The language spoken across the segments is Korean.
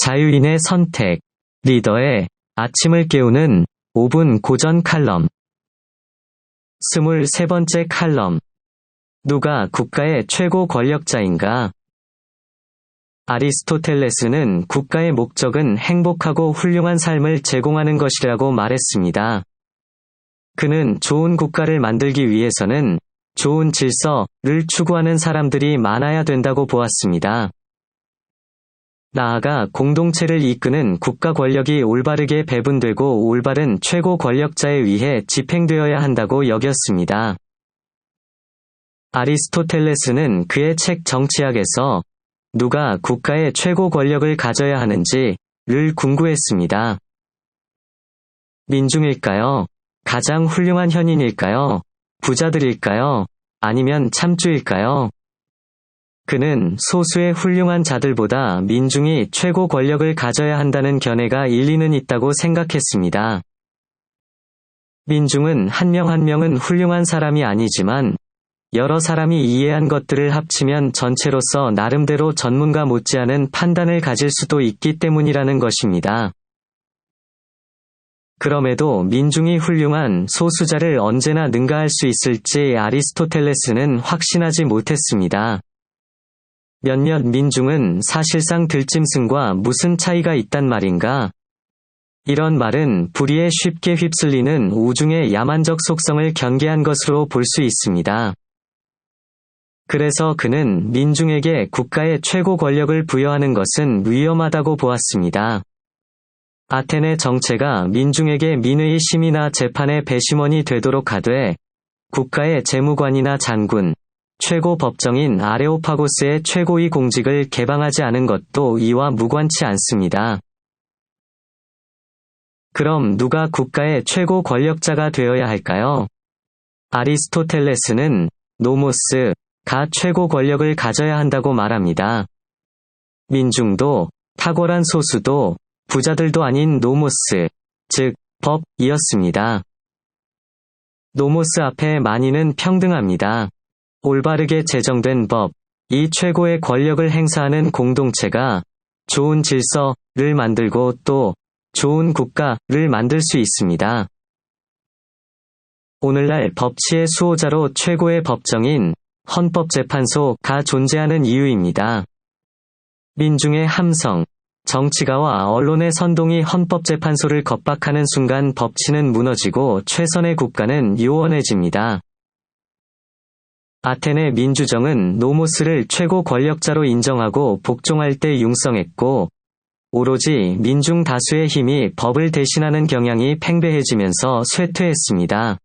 자유인의 선택, 리더의 아침을 깨우는 5분 고전 칼럼. 23번째 칼럼. 누가 국가의 최고 권력자인가? 아리스토텔레스는 국가의 목적은 행복하고 훌륭한 삶을 제공하는 것이라고 말했습니다. 그는 좋은 국가를 만들기 위해서는 좋은 질서를 추구하는 사람들이 많아야 된다고 보았습니다. 나아가 공동체를 이끄는 국가 권력이 올바르게 배분되고 올바른 최고 권력자에 의해 집행되어야 한다고 여겼습니다. 아리스토텔레스는 그의 책 정치학에서 누가 국가의 최고 권력을 가져야 하는지를 궁구했습니다. 민중일까요? 가장 훌륭한 현인일까요? 부자들일까요? 아니면 참주일까요? 그는 소수의 훌륭한 자들보다 민중이 최고 권력을 가져야 한다는 견해가 일리는 있다고 생각했습니다. 민중은 한 명 한 명은 훌륭한 사람이 아니지만 여러 사람이 이해한 것들을 합치면 전체로서 나름대로 전문가 못지않은 판단을 가질 수도 있기 때문이라는 것입니다. 그럼에도 민중이 훌륭한 소수자를 언제나 능가할 수 있을지 아리스토텔레스는 확신하지 못했습니다. 몇몇 민중은 사실상 들짐승과 무슨 차이가 있단 말인가? 이런 말은 불의에 쉽게 휩쓸리는 우중의 야만적 속성을 경계한 것으로 볼 수 있습니다. 그래서 그는 민중에게 국가의 최고 권력을 부여하는 것은 위험하다고 보았습니다. 아테네 정체가 민중에게 민의 심이나 재판의 배심원이 되도록 하되 국가의 재무관이나 장군, 최고 법정인 아레오파고스의 최고위 공직을 개방하지 않은 것도 이와 무관치 않습니다. 그럼 누가 국가의 최고 권력자가 되어야 할까요? 아리스토텔레스는 노모스가 최고 권력을 가져야 한다고 말합니다. 민중도, 탁월한 소수도, 부자들도 아닌 노모스, 즉 법이었습니다. 노모스 앞에 만인은 평등합니다. 올바르게 제정된 법, 이 최고의 권력을 행사하는 공동체가 좋은 질서를 만들고 또 좋은 국가를 만들 수 있습니다. 오늘날 법치의 수호자로 최고의 법정인 헌법재판소가 존재하는 이유입니다. 민중의 함성, 정치가와 언론의 선동이 헌법재판소를 겁박하는 순간 법치는 무너지고 최선의 국가는 요원해집니다. 아테네 민주정은 노모스를 최고 권력자로 인정하고 복종할 때 융성했고 오로지 민중 다수의 힘이 법을 대신하는 경향이 팽배해지면서 쇠퇴했습니다.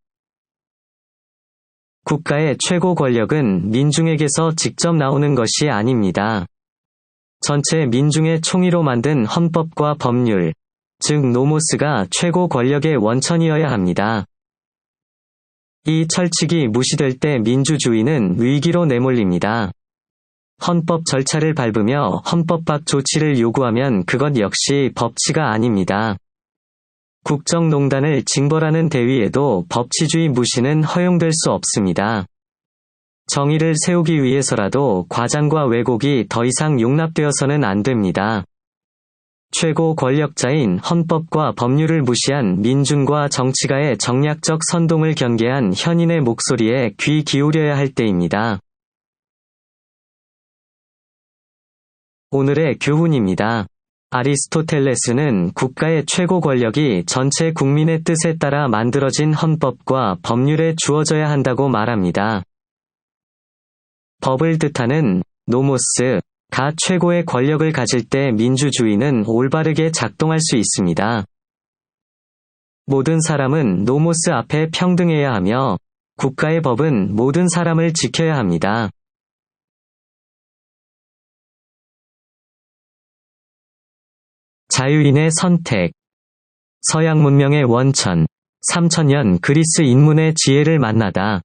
국가의 최고 권력은 민중에게서 직접 나오는 것이 아닙니다. 전체 민중의 총의로 만든 헌법과 법률, 즉 노모스가 최고 권력의 원천이어야 합니다. 이 철칙이 무시될 때 민주주의는 위기로 내몰립니다. 헌법 절차를 밟으며 헌법 밖 조치를 요구하면 그것 역시 법치가 아닙니다. 국정농단을 징벌하는 대위에도 법치주의 무시는 허용될 수 없습니다. 정의를 세우기 위해서라도 과장과 왜곡이 더 이상 용납되어서는 안 됩니다. 최고 권력자인 헌법과 법률을 무시한 민중과 정치가의 정략적 선동을 경계한 현인의 목소리에 귀 기울여야 할 때입니다. 오늘의 교훈입니다. 아리스토텔레스는 국가의 최고 권력이 전체 국민의 뜻에 따라 만들어진 헌법과 법률에 주어져야 한다고 말합니다. 법을 뜻하는 노모스가 최고의 권력을 가질 때 민주주의는 올바르게 작동할 수 있습니다. 모든 사람은 노모스 앞에 평등해야 하며 국가의 법은 모든 사람을 지켜야 합니다. 자유인의 선택. 서양 문명의 원천, 3000년 그리스 인문의 지혜를 만나다.